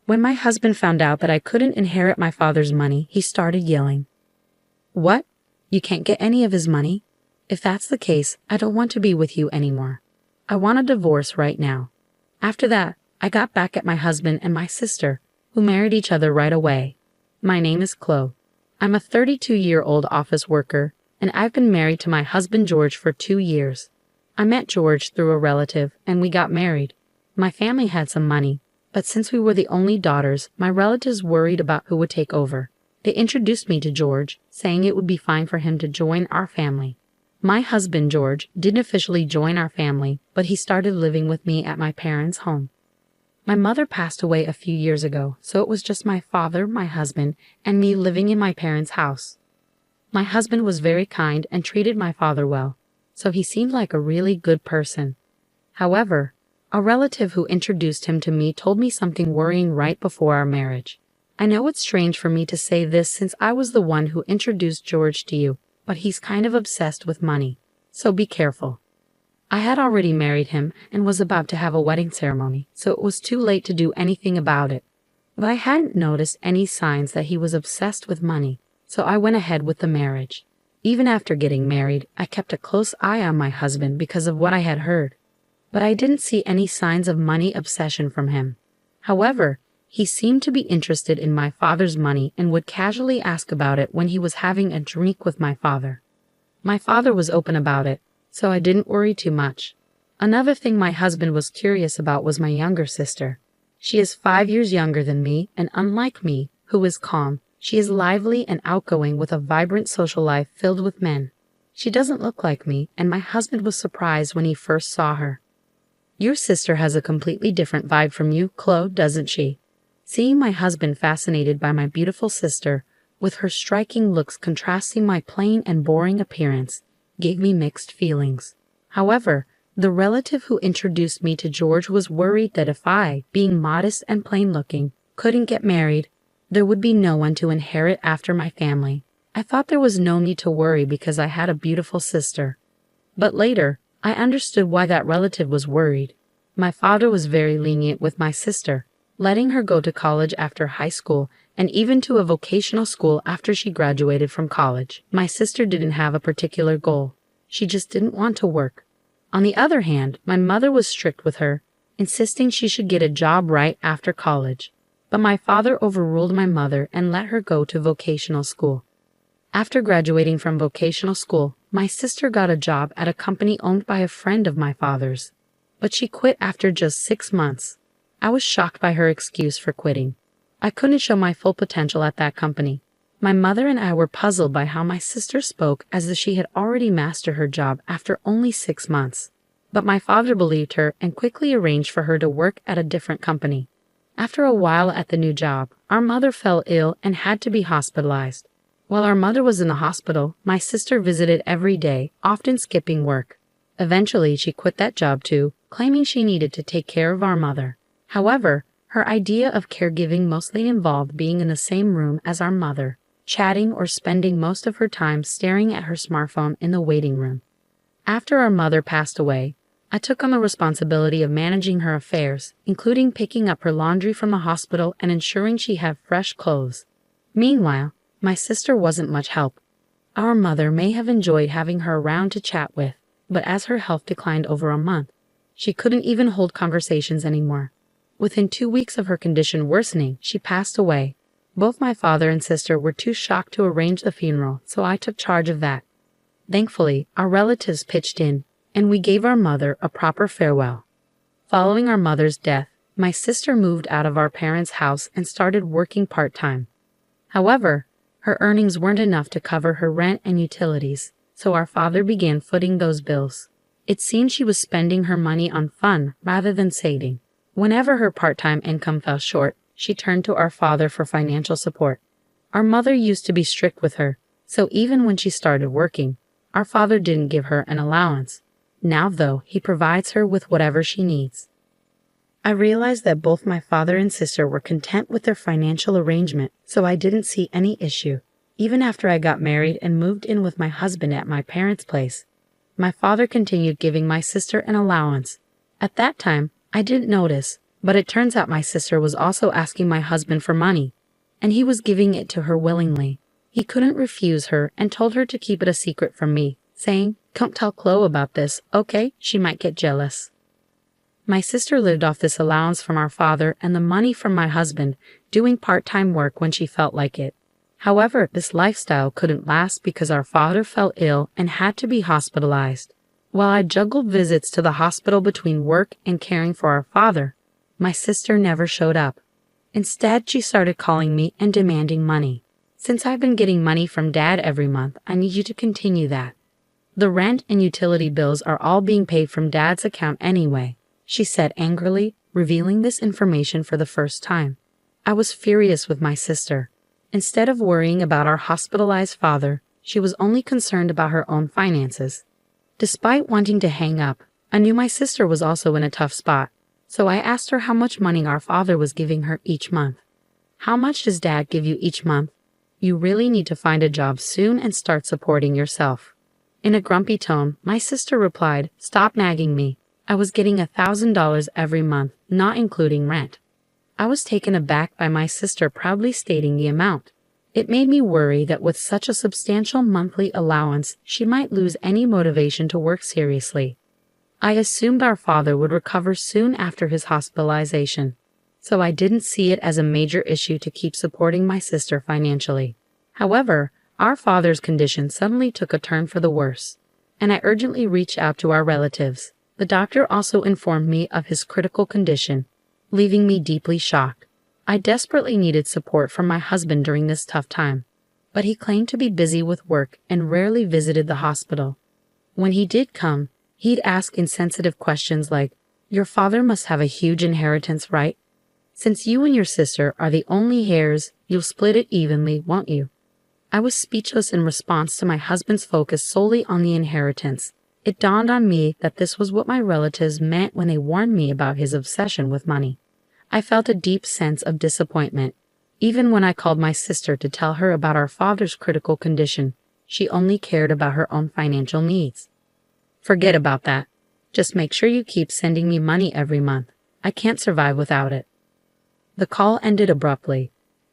When my husband found out that I couldn't inherit my father's money, he started yelling. "What? You can't get any of his money? If that's the case, I don't want to be with you anymore. I want a divorce right now." After that, I got back at my husband and my sister, who married each other right away. My name is Chloe. I'm a 32-year-old office worker, and I've been married to my husband George for 2 years. I met George through a relative, and we got married. My family had some money, but since we were the only daughters, my relatives worried about who would take over. They introduced me to George, saying it would be fine for him to join our family. My husband, George, didn't officially join our family, but he started living with me at my parents' home. My mother passed away a few years ago, so it was just my father, my husband, and me living in my parents' house. My husband was very kind and treated my father well, so he seemed like a really good person. However, a relative who introduced him to me told me something worrying right before our marriage. I know it's strange for me to say this since I was the one who introduced George to you, but he's kind of obsessed with money, so be careful. I had already married him and was about to have a wedding ceremony, so it was too late to do anything about it. But I hadn't noticed any signs that he was obsessed with money, so I went ahead with the marriage. Even after getting married, I kept a close eye on my husband because of what I had heard. But I didn't see any signs of money obsession from him. However, he seemed to be interested in my father's money and would casually ask about it when he was having a drink with my father. My father was open about it, so I didn't worry too much. Another thing my husband was curious about was my younger sister. She is 5 years younger than me, and unlike me, who is calm, she is lively and outgoing with a vibrant social life filled with men. She doesn't look like me, and my husband was surprised when he first saw her. "Your sister has a completely different vibe from you, Chloe, doesn't she?" Seeing my husband fascinated by my beautiful sister, with her striking looks contrasting my plain and boring appearance, gave me mixed feelings. However, the relative who introduced me to George was worried that if I, being modest and plain-looking, couldn't get married, there would be no one to inherit after my family. I thought there was no need to worry because I had a beautiful sister. But later, I understood why that relative was worried. My father was very lenient with my sister, letting her go to college after high school and even to a vocational school after she graduated from college. My sister didn't have a particular goal. She just didn't want to work. On the other hand, my mother was strict with her, insisting she should get a job right after college. But my father overruled my mother and let her go to vocational school. After graduating from vocational school, my sister got a job at a company owned by a friend of my father's. But she quit after just 6 months. I was shocked by her excuse for quitting. I couldn't show my full potential at that company. My mother and I were puzzled by how my sister spoke as if she had already mastered her job after only 6 months. But my father believed her and quickly arranged for her to work at a different company. After a while at the new job, our mother fell ill and had to be hospitalized. While our mother was in the hospital, my sister visited every day, often skipping work. Eventually, she quit that job too, claiming she needed to take care of our mother. However, her idea of caregiving mostly involved being in the same room as our mother, chatting or spending most of her time staring at her smartphone in the waiting room. After our mother passed away, I took on the responsibility of managing her affairs, including picking up her laundry from the hospital and ensuring she had fresh clothes. Meanwhile, my sister wasn't much help. Our mother may have enjoyed having her around to chat with, but as her health declined over a month, she couldn't even hold conversations anymore. Within 2 weeks of her condition worsening, she passed away. Both my father and sister were too shocked to arrange the funeral, so I took charge of that. Thankfully, our relatives pitched in, and we gave our mother a proper farewell. Following our mother's death, my sister moved out of our parents' house and started working part-time. However, her earnings weren't enough to cover her rent and utilities, so our father began footing those bills. It seemed she was spending her money on fun rather than saving. Whenever her part-time income fell short, she turned to our father for financial support. Our mother used to be strict with her, so even when she started working, our father didn't give her an allowance. Now, though, he provides her with whatever she needs. I realized that both my father and sister were content with their financial arrangement, so I didn't see any issue. Even after I got married and moved in with my husband at my parents' place, my father continued giving my sister an allowance. At that time, I didn't notice, But it turns out my sister was also asking my husband for money, and he was giving it to her willingly. He couldn't refuse her and told her to keep it a secret from me, saying, "Don't tell Chloe about this, okay? She might get jealous." My sister lived off this allowance from our father and the money from my husband, doing part-time work when she felt like it. However, this lifestyle couldn't last because our father fell ill and had to be hospitalized. While I juggled visits to the hospital between work and caring for our father, my sister never showed up. Instead, she started calling me and demanding money. "Since I've been getting money from Dad every month, I need you to continue that. The rent and utility bills are all being paid from Dad's account anyway," she said angrily, revealing this information for the first time. I was furious with my sister. Instead of worrying about our hospitalized father, she was only concerned about her own finances. Despite wanting to hang up, I knew my sister was also in a tough spot, so I asked her how much money our father was giving her each month. "How much does Dad give you each month? You really need to find a job soon and start supporting yourself." In a grumpy tone, my sister replied, "Stop nagging me. I was getting $1,000 every month, not including rent." I was taken aback by my sister proudly stating the amount. It made me worry that with such a substantial monthly allowance, she might lose any motivation to work seriously. I assumed our father would recover soon after his hospitalization, so I didn't see it as a major issue to keep supporting my sister financially. However, our father's condition suddenly took a turn for the worse, and I urgently reached out to our relatives. The doctor also informed me of his critical condition, leaving me deeply shocked. I desperately needed support from my husband during this tough time, but he claimed to be busy with work and rarely visited the hospital. When he did come, he'd ask insensitive questions like, "Your father must have a huge inheritance, right? Since you and your sister are the only heirs, you'll split it evenly, won't you?" I was speechless in response to my husband's focus solely on the inheritance. It dawned on me that this was what my relatives meant when they warned me about his obsession with money. I felt a deep sense of disappointment. Even when I called my sister to tell her about our father's critical condition, she only cared about her own financial needs. "Forget about that. Just make sure you keep sending me money every month. I can't survive without it." The call ended abruptly.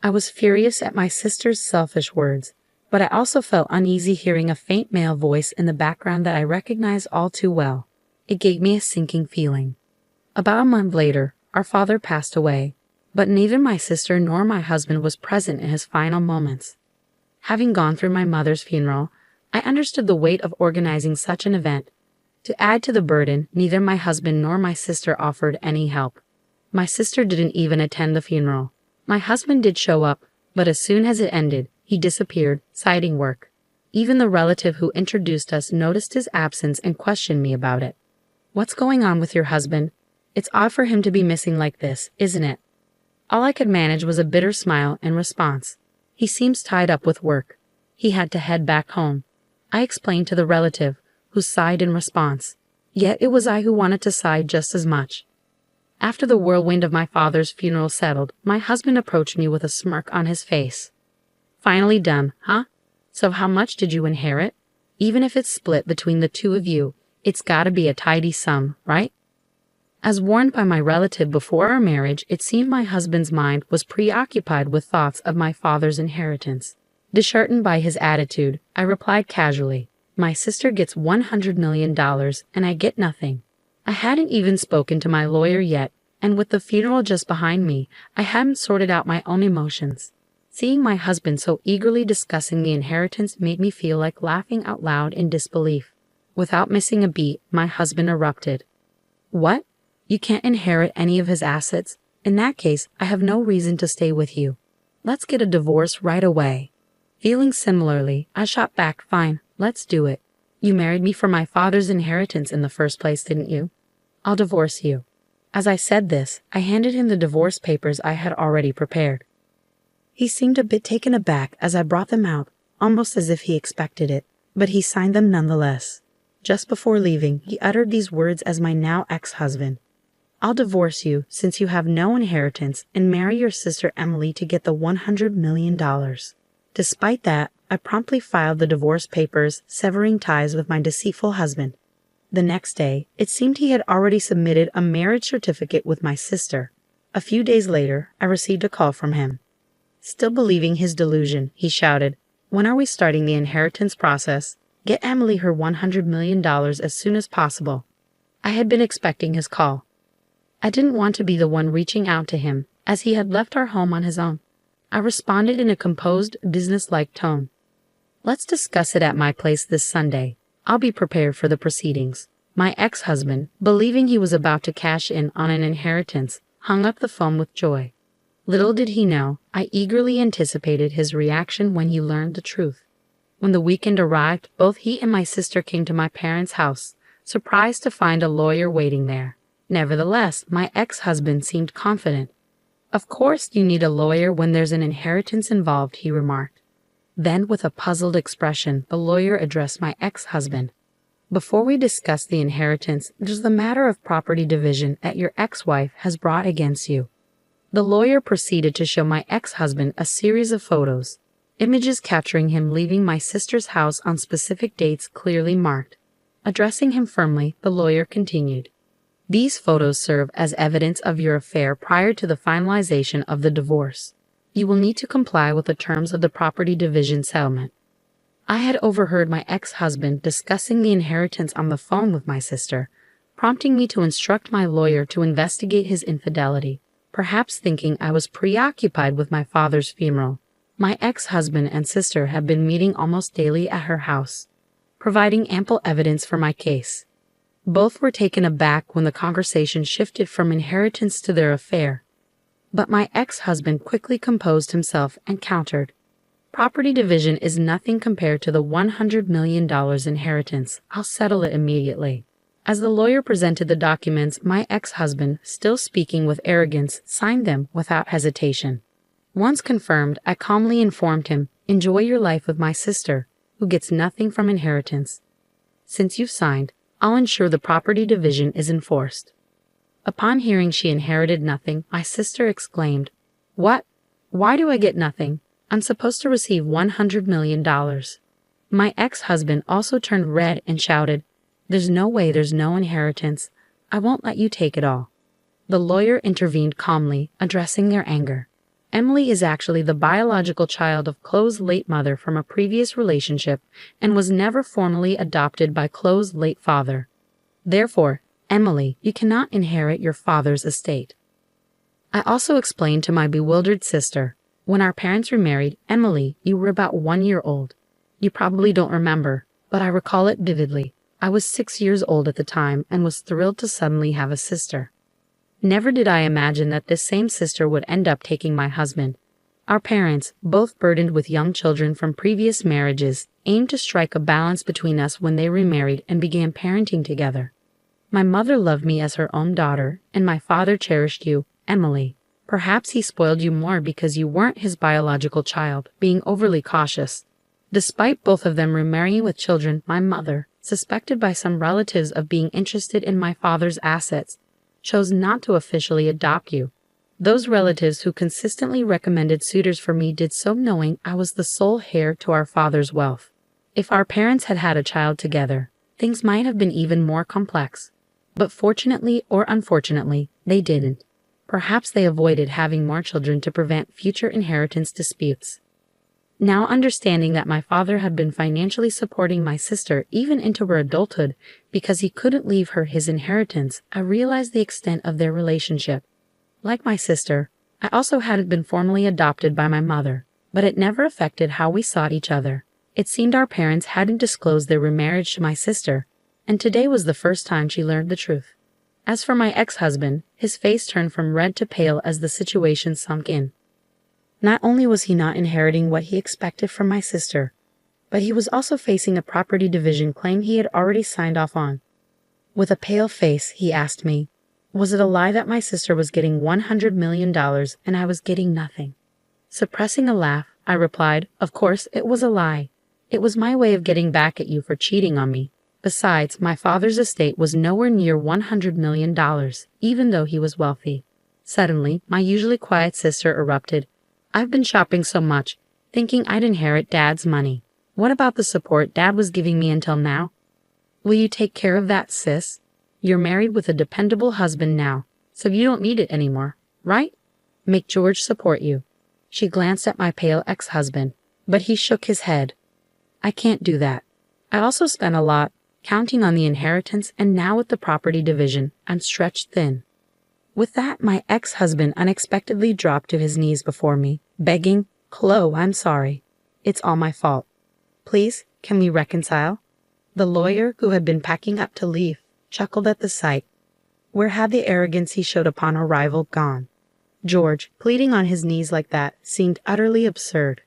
I was furious at my sister's selfish words, but I also felt uneasy hearing a faint male voice in the background that I recognized all too well. It gave me a sinking feeling. About a month later, our father passed away, but neither my sister nor my husband was present in his final moments. Having gone through my mother's funeral, I understood the weight of organizing such an event. To add to the burden, neither my husband nor my sister offered any help. My sister didn't even attend the funeral. My husband did show up, but as soon as it ended, he disappeared, citing work. Even the relative who introduced us noticed his absence and questioned me about it. "What's going on with your husband? It's odd for him to be missing like this, isn't it?" All I could manage was a bitter smile in response. "He seems tied up with work. He had to head back home," I explained to the relative, who sighed in response. Yet it was I who wanted to sigh just as much. After the whirlwind of my father's funeral settled, my husband approached me with a smirk on his face. "Finally done, huh? So how much did you inherit? Even if it's split between the two of you, it's gotta be a tidy sum, right?" As warned by my relative before our marriage, it seemed my husband's mind was preoccupied with thoughts of my father's inheritance. Disheartened by his attitude, I replied casually, "My sister gets $100 million and I get nothing." I hadn't even spoken to my lawyer yet, and with the funeral just behind me, I hadn't sorted out my own emotions. Seeing my husband so eagerly discussing the inheritance made me feel like laughing out loud in disbelief. Without missing a beat, my husband erupted. "What? You can't inherit any of his assets? In that case, I have no reason to stay with you. Let's get a divorce right away." Feeling similarly, I shot back, "Fine, let's do it. You married me for my father's inheritance in the first place, didn't you? I'll divorce you." As I said this, I handed him the divorce papers I had already prepared. He seemed a bit taken aback as I brought them out, almost as if he expected it, but he signed them nonetheless. Just before leaving, he uttered these words as my now ex-husband. "I'll divorce you since you have no inheritance and marry your sister Emily to get the $100 million. Despite that, I promptly filed the divorce papers, severing ties with my deceitful husband. The next day, it seemed he had already submitted a marriage certificate with my sister. A few days later, I received a call from him. Still believing his delusion, he shouted, "When are we starting the inheritance process? Get Emily her $100 million as soon as possible." I had been expecting his call. I didn't want to be the one reaching out to him, as he had left our home on his own. I responded in a composed, business-like tone. "Let's discuss it at my place this Sunday. I'll be prepared for the proceedings." My ex-husband, believing he was about to cash in on an inheritance, hung up the phone with joy. Little did he know, I eagerly anticipated his reaction when he learned the truth. When the weekend arrived, both he and my sister came to my parents' house, surprised to find a lawyer waiting there. Nevertheless, my ex-husband seemed confident. "Of course you need a lawyer when there's an inheritance involved," he remarked. Then, with a puzzled expression, the lawyer addressed my ex-husband. "Before we discuss the inheritance, there's the matter of property division that your ex-wife has brought against you." The lawyer proceeded to show my ex-husband a series of photos, images capturing him leaving my sister's house on specific dates clearly marked. Addressing him firmly, the lawyer continued, "These photos serve as evidence of your affair prior to the finalization of the divorce. You will need to comply with the terms of the property division settlement." I had overheard my ex-husband discussing the inheritance on the phone with my sister, prompting me to instruct my lawyer to investigate his infidelity. Perhaps thinking I was preoccupied with my father's funeral, my ex-husband and sister had been meeting almost daily at her house, providing ample evidence for my case. Both were taken aback when the conversation shifted from inheritance to their affair. But my ex-husband quickly composed himself and countered, "Property division is nothing compared to the $100 million inheritance. I'll settle it immediately." As the lawyer presented the documents, my ex-husband, still speaking with arrogance, signed them without hesitation. Once confirmed, I calmly informed him, "Enjoy your life with my sister, who gets nothing from inheritance. Since you've signed, I'll ensure the property division is enforced." Upon hearing she inherited nothing, my sister exclaimed, "What? Why do I get nothing? I'm supposed to receive $100 million. My ex-husband also turned red and shouted, "There's no way there's no inheritance. I won't let you take it all." The lawyer intervened calmly, addressing their anger. "Emily is actually the biological child of Chloe's late mother from a previous relationship and was never formally adopted by Chloe's late father. Therefore, Emily, you cannot inherit your father's estate." I also explained to my bewildered sister, "When our parents remarried, Emily, you were about 1 year old. You probably don't remember, but I recall it vividly. I was 6 years old at the time and was thrilled to suddenly have a sister. Never did I imagine that this same sister would end up taking my husband. Our parents, both burdened with young children from previous marriages, aimed to strike a balance between us when they remarried and began parenting together. My mother loved me as her own daughter, and my father cherished you, Emily. Perhaps he spoiled you more because you weren't his biological child, being overly cautious. Despite both of them remarrying with children, my mother, suspected by some relatives of being interested in my father's assets, chose not to officially adopt you. Those relatives who consistently recommended suitors for me did so knowing I was the sole heir to our father's wealth. If our parents had had a child together, things might have been even more complex. But fortunately or unfortunately, they didn't. Perhaps they avoided having more children to prevent future inheritance disputes. Now understanding that my father had been financially supporting my sister even into her adulthood because he couldn't leave her his inheritance, I realized the extent of their relationship. Like my sister, I also hadn't been formally adopted by my mother, but it never affected how we saw each other. It seemed our parents hadn't disclosed their remarriage to my sister, and today was the first time she learned the truth. As for my ex-husband, his face turned from red to pale as the situation sunk in. Not only was he not inheriting what he expected from my sister, but he was also facing a property division claim he had already signed off on. With a pale face, he asked me, was it a lie that my sister was getting $100 million and I was getting nothing? Suppressing a laugh, I replied, "Of course, it was a lie. It was my way of getting back at you for cheating on me. Besides, my father's estate was nowhere near $100 million, even though he was wealthy." Suddenly, my usually quiet sister erupted, "I've been shopping so much, thinking I'd inherit Dad's money. What about the support Dad was giving me until now?" Will you take care of that, sis? You're married with a dependable husband now, so you don't need it anymore, right? Make George support you. She glanced at my pale ex-husband, but he shook his head. I can't do that. I also spent a lot, counting on the inheritance, and now with the property division, I'm stretched thin. With that, my ex-husband unexpectedly dropped to his knees before me, begging, Chloe, I'm sorry. It's all my fault. Please, can we reconcile? The lawyer, who had been packing up to leave, chuckled at the sight. Where had the arrogance he showed upon arrival gone? George, pleading on his knees like that, seemed utterly absurd.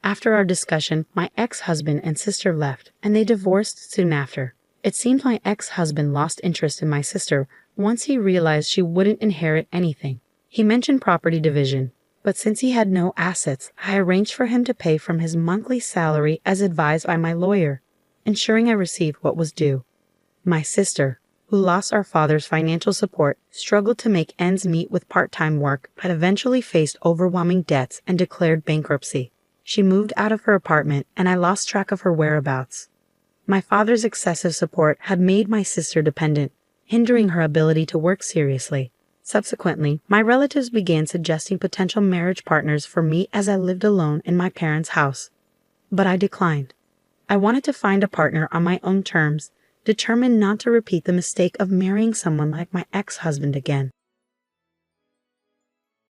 After our discussion, my ex-husband and sister left, and they divorced soon after. It seemed my ex-husband lost interest in my sister once he realized she wouldn't inherit anything. He mentioned property division, but since he had no assets, I arranged for him to pay from his monthly salary as advised by my lawyer, ensuring I received what was due. My sister, who lost our father's financial support, struggled to make ends meet with part-time work, but eventually faced overwhelming debts and declared bankruptcy. She moved out of her apartment, and I lost track of her whereabouts. My father's excessive support had made my sister dependent, hindering her ability to work seriously. Subsequently, my relatives began suggesting potential marriage partners for me as I lived alone in my parents' house. But I declined. I wanted to find a partner on my own terms, determined not to repeat the mistake of marrying someone like my ex-husband again.